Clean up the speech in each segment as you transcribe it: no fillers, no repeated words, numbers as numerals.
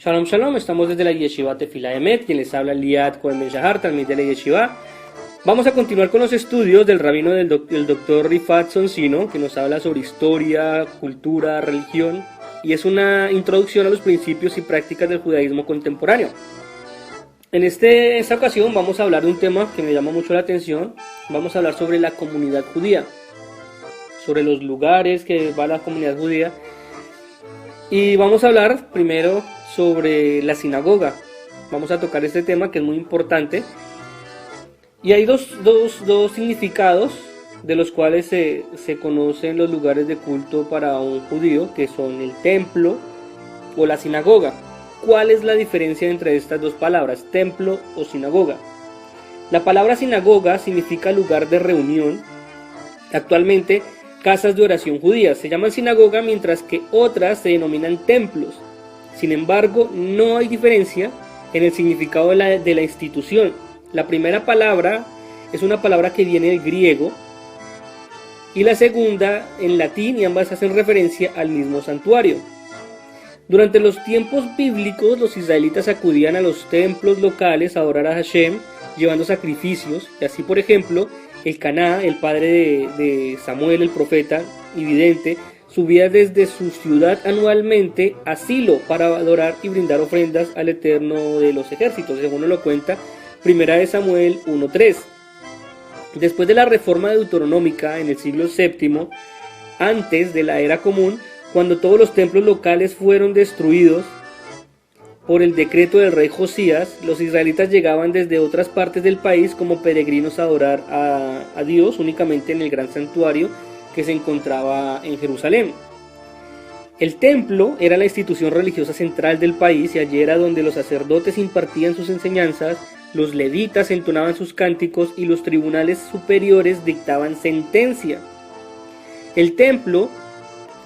Shalom Shalom, estamos desde la Yeshiva Tefila Emet, quien les habla Liat Cohen Ben Shahar, talmid de la Yeshiva. Vamos a continuar con los estudios del rabino del doctor Rifat Sonsino, que nos habla sobre historia, cultura, religión, y es una introducción a los principios y prácticas del judaísmo contemporáneo. En esta ocasión vamos a hablar de un tema que me llama mucho la atención. Vamos a hablar sobre la comunidad judía, sobre los lugares que va la comunidad judía, y vamos a hablar primero sobre la sinagoga. Vamos a tocar este tema que es muy importante. Y hay dos significados de los cuales se conocen los lugares de culto para un judío, que son el templo o la sinagoga. ¿Cuál es la diferencia entre estas dos palabras, templo o sinagoga? La palabra sinagoga significa lugar de reunión. Actualmente, casas de oración judías se llaman sinagoga, mientras que otras se denominan templos. Sin embargo, no hay diferencia en el significado de la institución. La primera palabra es una palabra que viene del griego y la segunda en latín, y ambas hacen referencia al mismo santuario. Durante los tiempos bíblicos, los israelitas acudían a los templos locales a adorar a Hashem, llevando sacrificios, y así, por ejemplo, el Caná, el padre de Samuel, el profeta y vidente, subía desde su ciudad anualmente a Silo para adorar y brindar ofrendas al Eterno de los ejércitos, según nos lo cuenta Primera de Samuel 1:3. Después de la reforma deuteronómica en el siglo VII, antes de la era común, cuando todos los templos locales fueron destruidos por el decreto del rey Josías, los israelitas llegaban desde otras partes del país como peregrinos a adorar a Dios únicamente en el gran santuario que se encontraba en Jerusalén. El templo era la institución religiosa central del país, y allí era donde los sacerdotes impartían sus enseñanzas, los levitas entonaban sus cánticos y los tribunales superiores dictaban sentencia. El templo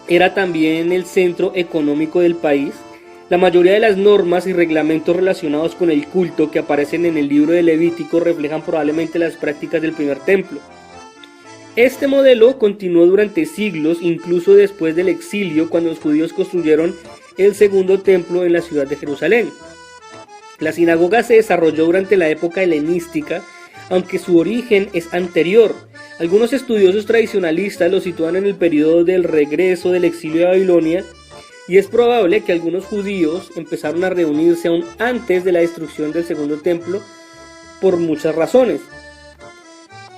era también el centro económico del país. La mayoría de las normas y reglamentos relacionados con el culto que aparecen en el libro de Levítico reflejan probablemente las prácticas del primer templo. Este modelo continuó durante siglos, incluso después del exilio, cuando los judíos construyeron el segundo templo en la ciudad de Jerusalén. La sinagoga se desarrolló durante la época helenística, aunque su origen es anterior. Algunos estudiosos tradicionalistas lo sitúan en el periodo del regreso del exilio de Babilonia, y es probable que algunos judíos empezaron a reunirse aún antes de la destrucción del segundo templo por muchas razones,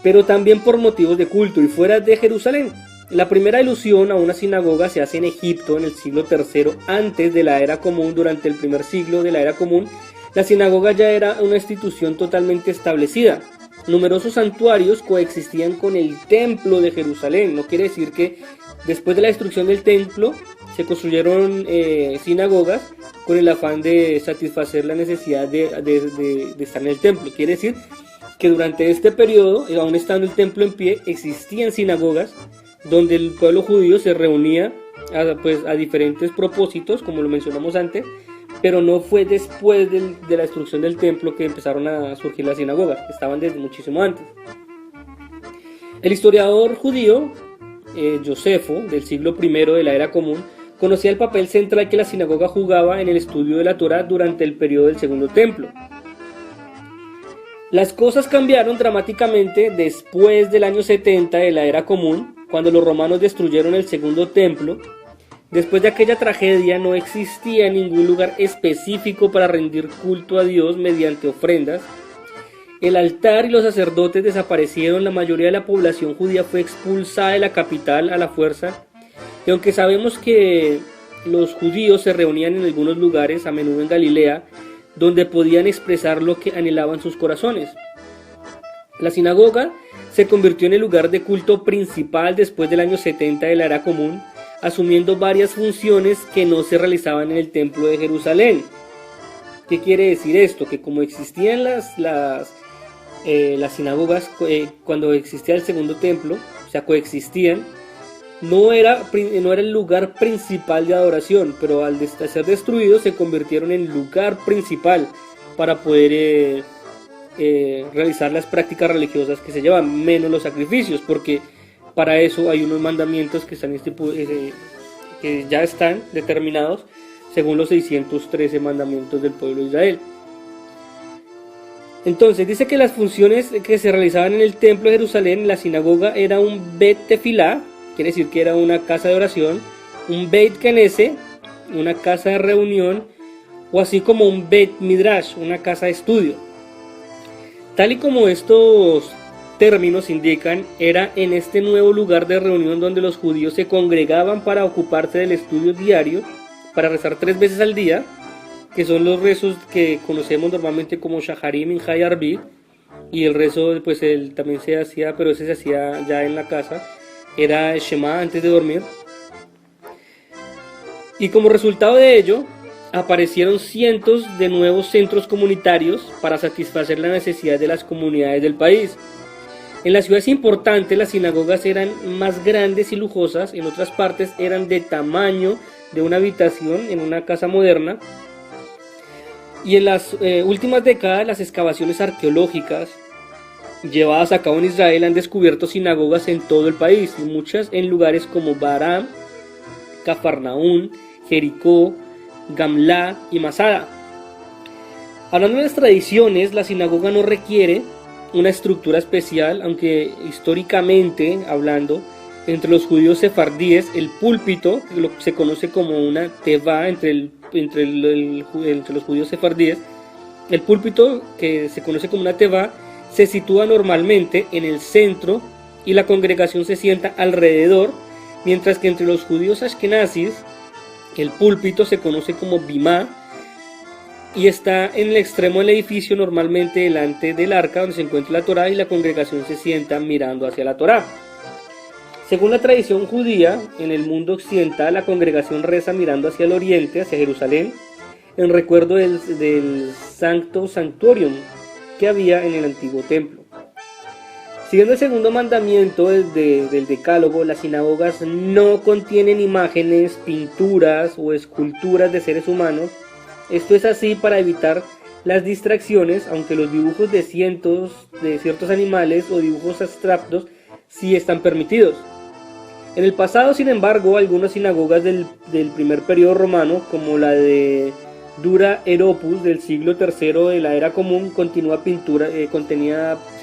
pero también por motivos de culto y fuera de Jerusalén. La primera alusión a una sinagoga se hace en Egipto en el siglo III antes de la era común. Durante el primer siglo de la era común, la sinagoga ya era una institución totalmente establecida. Numerosos santuarios coexistían con el templo de Jerusalén. No quiere decir que después de la destrucción del templo se construyeron sinagogas con el afán de satisfacer la necesidad de estar en el templo. Quiere decir que durante este periodo, aún estando el templo en pie, existían sinagogas donde el pueblo judío se reunía a diferentes propósitos, como lo mencionamos antes, pero no fue después de la destrucción del templo que empezaron a surgir las sinagogas, estaban desde muchísimo antes. El historiador judío Josefo, del siglo I de la era común, conocía el papel central que la sinagoga jugaba en el estudio de la Torá durante el periodo del segundo templo. Las cosas cambiaron dramáticamente después del año 70 de la era común, cuando los romanos destruyeron el segundo templo. Después de aquella tragedia no existía ningún lugar específico para rendir culto a Dios mediante ofrendas. El altar y los sacerdotes desaparecieron, la mayoría de la población judía fue expulsada de la capital a la fuerza, y aunque sabemos que los judíos se reunían en algunos lugares, a menudo en Galilea, donde podían expresar lo que anhelaban sus corazones. La sinagoga se convirtió en el lugar de culto principal después del año 70 de la era común, asumiendo varias funciones que no se realizaban en el templo de Jerusalén. ¿Qué quiere decir esto? Que como existían las sinagogas cuando existía el segundo templo, o sea, coexistían, no era el lugar principal de adoración, pero al ser destruidos se convirtieron en lugar principal para poder realizar las prácticas religiosas que se llevan, menos los sacrificios, porque para eso hay unos mandamientos que ya están determinados según los 613 mandamientos del pueblo de Israel. Entonces dice que las funciones que se realizaban en el templo de Jerusalén, la sinagoga, era un Bet Tefilá, quiere decir que era una casa de oración, un Beit Knesset, una casa de reunión, o así como un Beit Midrash, una casa de estudio. Tal y como estos términos indican, era en este nuevo lugar de reunión donde los judíos se congregaban para ocuparse del estudio diario, para rezar 3 veces al día, que son los rezos que conocemos normalmente como Shaharim, Minja y Arbit, y el rezo pues también se hacía, pero ese se hacía ya en la casa, era Shema antes de dormir. Y como resultado de ello, aparecieron cientos de nuevos centros comunitarios para satisfacer las necesidades de las comunidades del país. En las ciudades importantes las sinagogas eran más grandes y lujosas, en otras partes eran de tamaño de una habitación en una casa moderna. Y en las últimas décadas las excavaciones arqueológicas llevadas a cabo en Israel han descubierto sinagogas en todo el país, y muchas en lugares como Baram, Cafarnaún, Jericó, Gamlá y Masada. Hablando de las tradiciones, la sinagoga no requiere una estructura especial, aunque históricamente hablando, entre los judíos sefardíes, el púlpito, que se conoce como una tevá entre los judíos sefardíes, el púlpito, que se conoce como una tevá, se sitúa normalmente en el centro y la congregación se sienta alrededor, mientras que entre los judíos ashkenazis, el púlpito se conoce como bimá y está en el extremo del edificio, normalmente delante del arca donde se encuentra la Torá, y la congregación se sienta mirando hacia la Torá. Según la tradición judía, en el mundo occidental la congregación reza mirando hacia el oriente, hacia Jerusalén, en recuerdo del Sancto Sanctorium que había en el antiguo templo. Siguiendo el segundo mandamiento del Decálogo, las sinagogas no contienen imágenes, pinturas o esculturas de seres humanos. Esto es así para evitar las distracciones, aunque los dibujos de ciertos animales o dibujos abstractos sí están permitidos. En el pasado, sin embargo, algunas sinagogas del primer periodo romano, como la de Dura Heropus del siglo III de la Era Común, contenía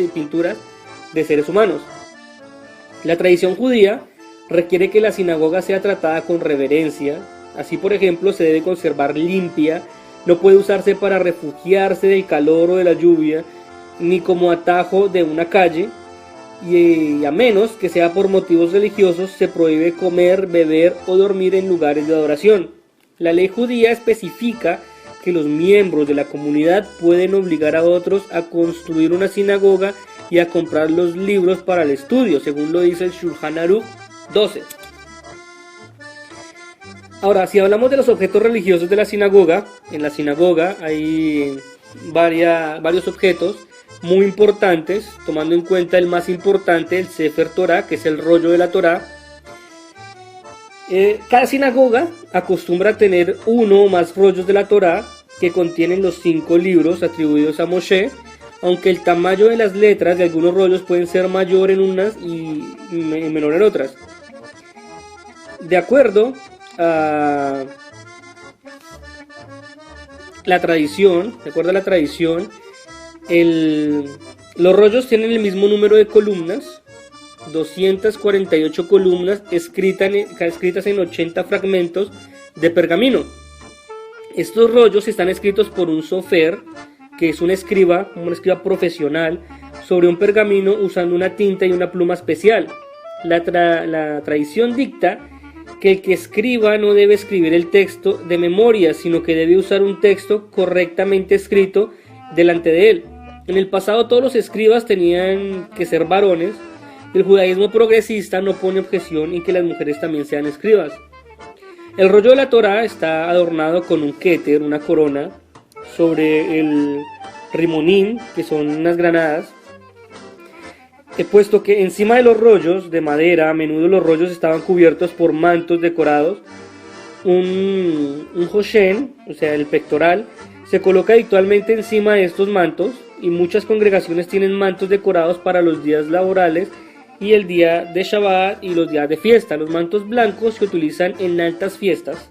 pinturas de seres humanos. La tradición judía requiere que la sinagoga sea tratada con reverencia. Así, por ejemplo, se debe conservar limpia, no puede usarse para refugiarse del calor o de la lluvia, ni como atajo de una calle, y a menos que sea por motivos religiosos, se prohíbe comer, beber o dormir en lugares de adoración. La ley judía especifica que los miembros de la comunidad pueden obligar a otros a construir una sinagoga y a comprar los libros para el estudio, según lo dice el Shulchan Aruch 12. Ahora, si hablamos de los objetos religiosos de la sinagoga, en la sinagoga hay varios objetos muy importantes, tomando en cuenta el más importante, el Sefer Torah, que es el rollo de la Torah. Cada sinagoga acostumbra a tener uno o más rollos de la Torah que contienen los 5 libros atribuidos a Moshe, aunque el tamaño de las letras de algunos rollos pueden ser mayor en unas y menor en otras. De acuerdo a la tradición, los rollos tienen el mismo número de columnas, 248 columnas escritas en 80 fragmentos de pergamino. Estos rollos están escritos por un sofer, que es un escriba profesional, sobre un pergamino usando una tinta y una pluma especial. La tradición dicta que el que escriba no debe escribir el texto de memoria, sino que debe usar un texto correctamente escrito delante de él. En el pasado todos los escribas tenían que ser varones. El judaísmo progresista no pone objeción en que las mujeres también sean escribas. El rollo de la Torá está adornado con un kéter, una corona, sobre el rimonín, que son unas granadas. He puesto que encima de los rollos de madera, a menudo los rollos estaban cubiertos por mantos decorados. Un hoshen, o sea el pectoral, se coloca habitualmente encima de estos mantos, y muchas congregaciones tienen mantos decorados para los días laborales y el día de Shabbat y los días de fiesta. Los mantos blancos se utilizan en altas fiestas.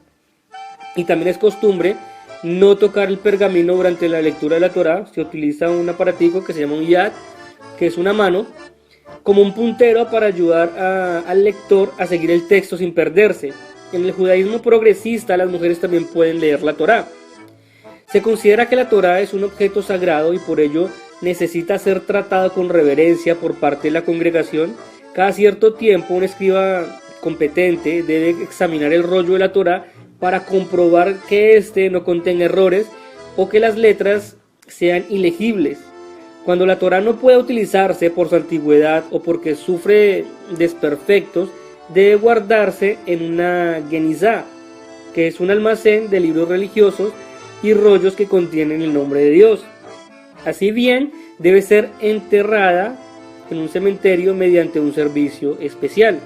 y también es costumbre no tocar el pergamino durante la lectura de la Torá. Se utiliza un aparatico que se llama un yad, que es una mano, como un puntero para ayudar al lector a seguir el texto sin perderse. En el judaísmo progresista las mujeres también pueden leer la Torá. Se considera que la Torá es un objeto sagrado y por ello necesita ser tratado con reverencia por parte de la congregación. Cada cierto tiempo un escriba competente debe examinar el rollo de la Torá para comprobar que éste no contenga errores o que las letras sean ilegibles. Cuando la Torá no puede utilizarse por su antigüedad o porque sufre desperfectos, debe guardarse en una genizá, que es un almacén de libros religiosos y rollos que contienen el nombre de Dios. Así bien, debe ser enterrada en un cementerio mediante un servicio especial.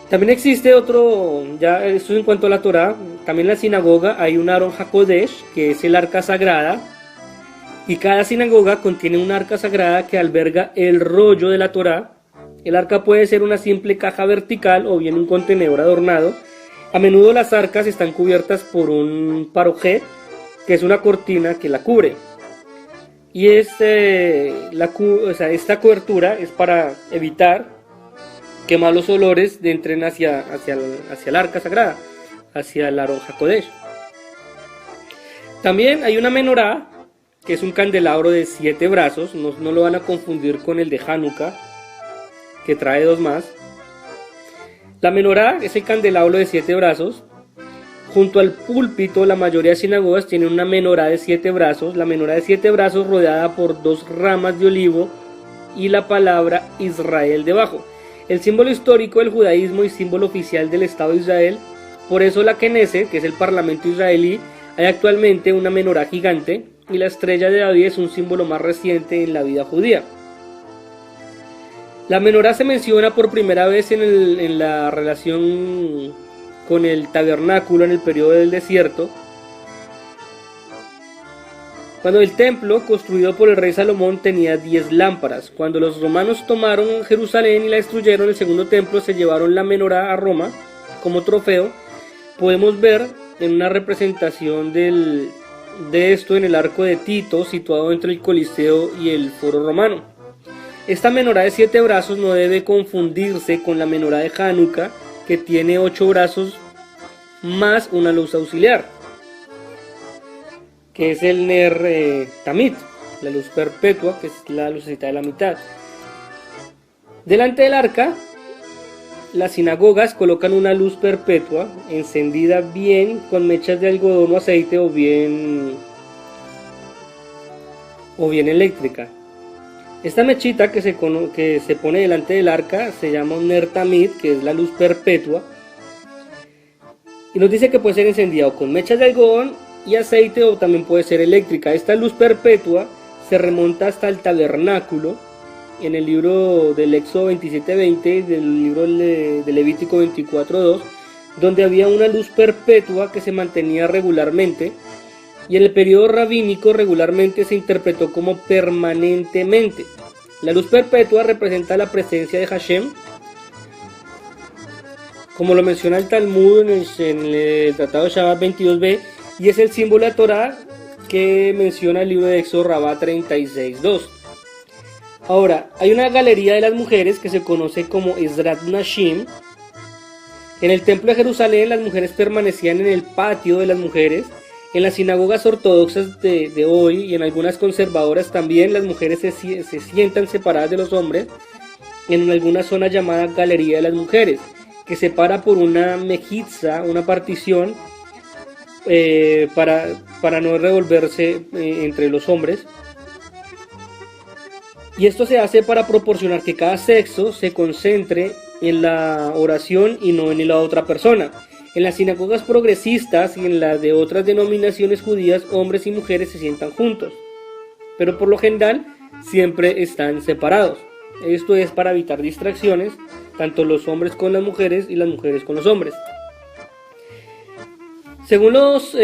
También existe otro, ya esto en cuanto a la Torá, también en la sinagoga hay un Aron HaKodesh, que es el arca sagrada, y cada sinagoga contiene un arca sagrada que alberga el rollo de la Torá. El arca puede ser una simple caja vertical o bien un contenedor adornado. A menudo las arcas están cubiertas por un parojet, que es una cortina que la cubre. Y esta cobertura es para evitar que malos olores entren hacia el arca sagrada, hacia el Aron HaKodesh. También hay una menorá, que es un candelabro de 7 brazos, no lo van a confundir con el de Hanukkah, que trae 2 más. La menorá es el candelabro de 7 brazos. Junto al púlpito, la mayoría de sinagogas tienen una menorá de 7 brazos. La menorá de 7 brazos rodeada por 2 ramas de olivo y la palabra Israel debajo. El símbolo histórico del judaísmo y símbolo oficial del Estado de Israel. Por eso la Knesset, que es el parlamento israelí, hay actualmente una menorá gigante, y la estrella de David es un símbolo más reciente en la vida judía. La menorá se menciona por primera vez en la relación con el tabernáculo en el periodo del desierto, cuando el templo construido por el rey Salomón tenía 10 lámparas. Cuando los romanos tomaron Jerusalén y la destruyeron, el segundo templo, se llevaron la menorá a Roma como trofeo. Podemos ver en una representación de esto en el arco de Tito, situado entre el Coliseo y el Foro Romano. Esta menorá de 7 brazos no debe confundirse con la menorá de Hanukkah, que tiene 8 brazos más una luz auxiliar, que es el Ner Tamid, la luz perpetua, que es la lucecita de la mitad. Delante del arca, las sinagogas colocan una luz perpetua encendida bien con mechas de algodón o aceite o bien eléctrica. Esta mechita que se pone delante del arca se llama un Ner Tamid, que es la luz perpetua, y nos dice que puede ser encendida o con mechas de algodón y aceite o también puede ser eléctrica. Esta luz perpetua se remonta hasta el tabernáculo en el libro del Éxodo 27:20, del libro de Levítico 24:2, donde había una luz perpetua que se mantenía regularmente, y en el periodo rabínico regularmente se interpretó como permanentemente. La luz perpetua representa la presencia de Hashem, como lo menciona el Talmud en el Tratado de Shabbat 22b, y es el símbolo de la Torá que menciona el libro de Éxodo Rabá 36:2. Ahora, hay una galería de las mujeres que se conoce como Ezrat Nashim. En el templo de Jerusalén las mujeres permanecían en el patio de las mujeres. En las sinagogas ortodoxas de hoy y en algunas conservadoras también las mujeres se sientan separadas de los hombres en alguna zona llamada Galería de las Mujeres, que separa por una mejitza, una partición, para no revolverse entre los hombres. Y esto se hace para proporcionar que cada sexo se concentre en la oración y no en la otra persona. En las sinagogas progresistas y en las de otras denominaciones judías, hombres y mujeres se sientan juntos, pero por lo general siempre están separados. Esto es para evitar distracciones, tanto los hombres con las mujeres y las mujeres con los hombres. Según los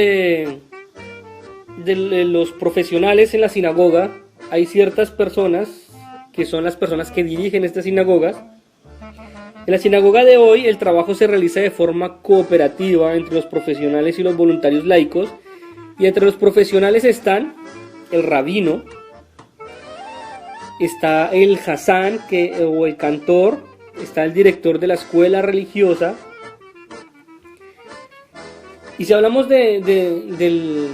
profesionales en la sinagoga, hay ciertas personas que son las personas que dirigen estas sinagogas, En la sinagoga de hoy el trabajo se realiza de forma cooperativa entre los profesionales y los voluntarios laicos, y entre los profesionales están el rabino, está el Hazán o el cantor, está el director de la escuela religiosa. Y si hablamos del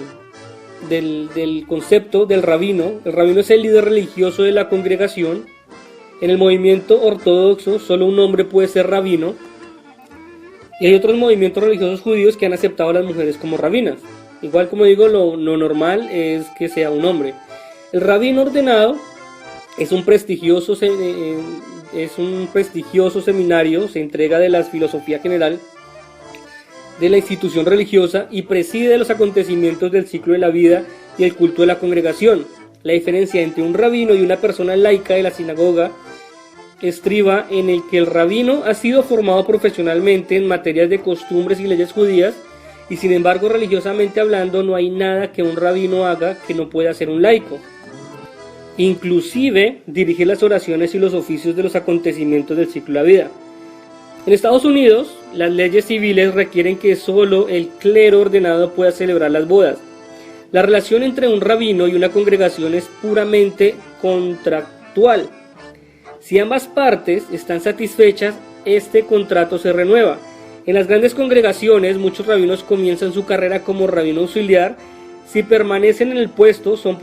concepto del rabino, el rabino es el líder religioso de la congregación. En el movimiento ortodoxo solo un hombre puede ser rabino, y hay otros movimientos religiosos judíos que han aceptado a las mujeres como rabinas. Igual, como digo, lo normal es que sea un hombre. El rabino ordenado es un prestigioso seminario, se entrega de la filosofía general de la institución religiosa y preside los acontecimientos del ciclo de la vida y el culto de la congregación. La diferencia entre un rabino y una persona laica de la sinagoga estriba en el que el rabino ha sido formado profesionalmente en materias de costumbres y leyes judías, y sin embargo, religiosamente hablando, no hay nada que un rabino haga que no pueda hacer un laico. Inclusive dirigir las oraciones y los oficios de los acontecimientos del ciclo de la vida. En Estados Unidos, las leyes civiles requieren que solo el clero ordenado pueda celebrar las bodas. La relación entre un rabino y una congregación es puramente contractual. Si ambas partes están satisfechas, este contrato se renueva. En las grandes congregaciones, muchos rabinos comienzan su carrera como rabino auxiliar. Si permanecen en el puesto, son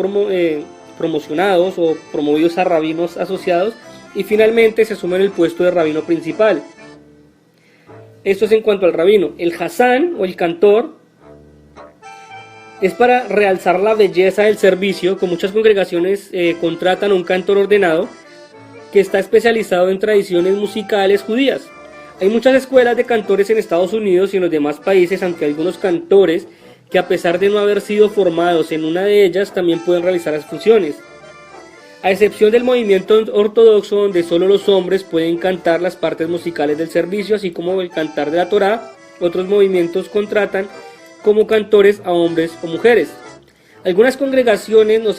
promocionados o promovidos a rabinos asociados, y finalmente se asumen el puesto de rabino principal. Esto es en cuanto al rabino. El Hazán o el cantor es para realzar la belleza del servicio. Con muchas congregaciones contratan a un cantor ordenado que está especializado en tradiciones musicales judías. Hay muchas escuelas de cantores en Estados Unidos y en los demás países, aunque algunos cantores que, a pesar de no haber sido formados en una de ellas, también pueden realizar las funciones. A excepción del movimiento ortodoxo, donde solo los hombres pueden cantar las partes musicales del servicio, así como el cantar de la Torá, otros movimientos contratan como cantores a hombres o mujeres. Algunas congregaciones no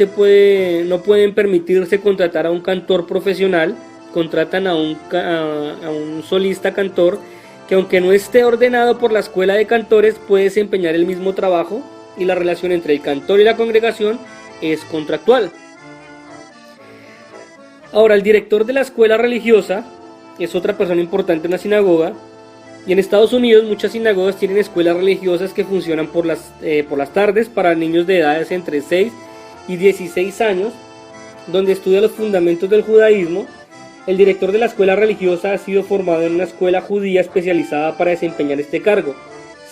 pueden permitirse contratar a un cantor profesional, contratan a un solista cantor que, aunque no esté ordenado por la escuela de cantores, puede desempeñar el mismo trabajo, y la relación entre el cantor y la congregación es contractual. Ahora, el director de la escuela religiosa es otra persona importante en la sinagoga, y en Estados Unidos muchas sinagogas tienen escuelas religiosas que funcionan por las tardes para niños de edades entre 6 y 16 años, donde estudian los fundamentos del judaísmo. El director de la escuela religiosa ha sido formado en una escuela judía especializada para desempeñar este cargo.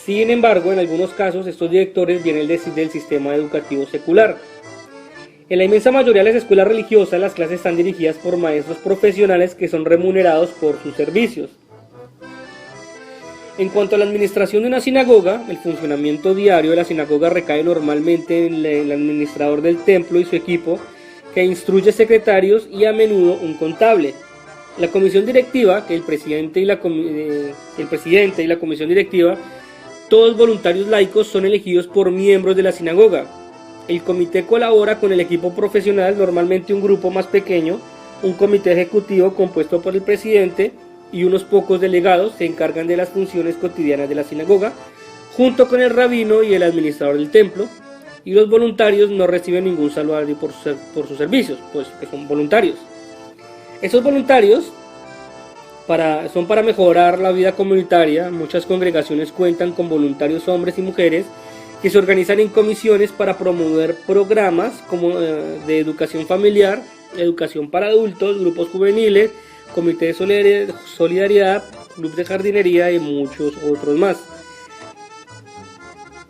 Sin embargo, en algunos casos estos directores vienen del sistema educativo secular. En la inmensa mayoría de las escuelas religiosas, las clases están dirigidas por maestros profesionales que son remunerados por sus servicios. En cuanto a la administración de una sinagoga, el funcionamiento diario de la sinagoga recae normalmente en el administrador del templo y su equipo, que instruye secretarios y a menudo un contable. La comisión directiva, que el presidente y la comisión directiva, todos voluntarios laicos, son elegidos por miembros de la sinagoga. El comité colabora con el equipo profesional, normalmente un grupo más pequeño. Un comité ejecutivo compuesto por el presidente y unos pocos delegados se encargan de las funciones cotidianas de la sinagoga, junto con el rabino y el administrador del templo, y los voluntarios no reciben ningún salario por sus servicios, pues que son voluntarios. Esos voluntarios son para mejorar la vida comunitaria. Muchas congregaciones cuentan con voluntarios hombres y mujeres que se organizan en comisiones para promover programas como de educación familiar, educación para adultos, grupos juveniles, comité de solidaridad, club de jardinería y muchos otros más.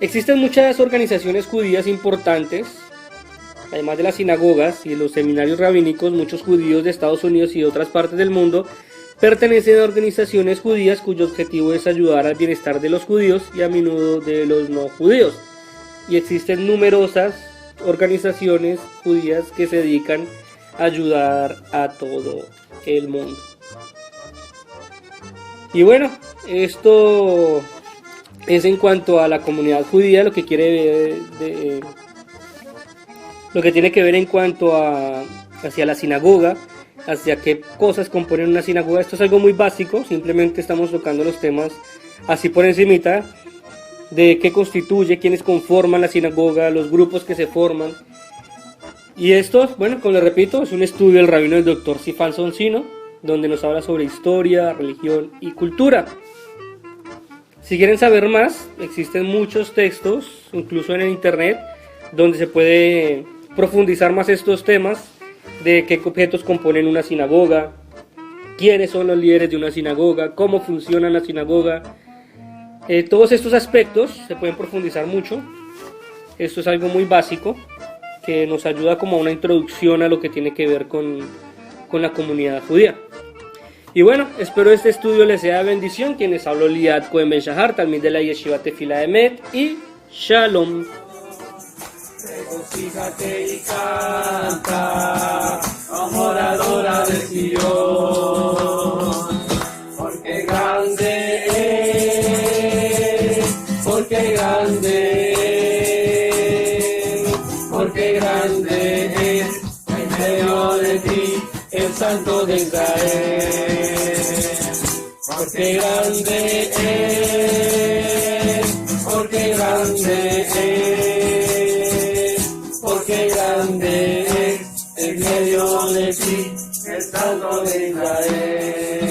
Existen muchas organizaciones judías importantes, además de las sinagogas y los seminarios rabínicos. Muchos judíos de Estados Unidos y de otras partes del mundo pertenecen a organizaciones judías cuyo objetivo es ayudar al bienestar de los judíos y a menudo de los no judíos. Y existen numerosas organizaciones judías que se dedican a ayudar a todo el mundo. Y bueno, esto es en cuanto a la comunidad judía, lo que tiene que ver en cuanto hacia la sinagoga. hacia qué cosas componen una sinagoga. Esto es algo muy básico, simplemente estamos tocando los temas así por encimita, de qué constituye, quiénes conforman la sinagoga, los grupos que se forman. Y esto, bueno, como les repito, es un estudio del rabino del doctor Sifan Soncino, donde nos habla sobre historia, religión y cultura. Si quieren saber más, existen muchos textos, incluso en el internet, donde se puede profundizar más estos temas de qué objetos componen una sinagoga, quiénes son los líderes de una sinagoga, cómo funciona la sinagoga. Todos estos aspectos se pueden profundizar mucho. Esto es algo muy básico que nos ayuda como una introducción a lo que tiene que ver con la comunidad judía. Y bueno, espero este estudio les sea de bendición. Quienes habló Liat Cohen Ben Shahar, talmid de la Yeshiva Tefila Emet, y Shalom. Regocíjate y canta, adoradora de Sion, porque grande es, porque grande es, porque grande es en medio de ti el Santo de Israel, porque grande es, porque grande es. Porque grande es en medio de ti el Santo de Israel.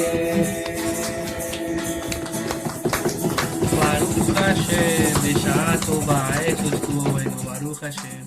Baruch Hashem, בשעה טובה, עת הושגו, Baruch Hashem.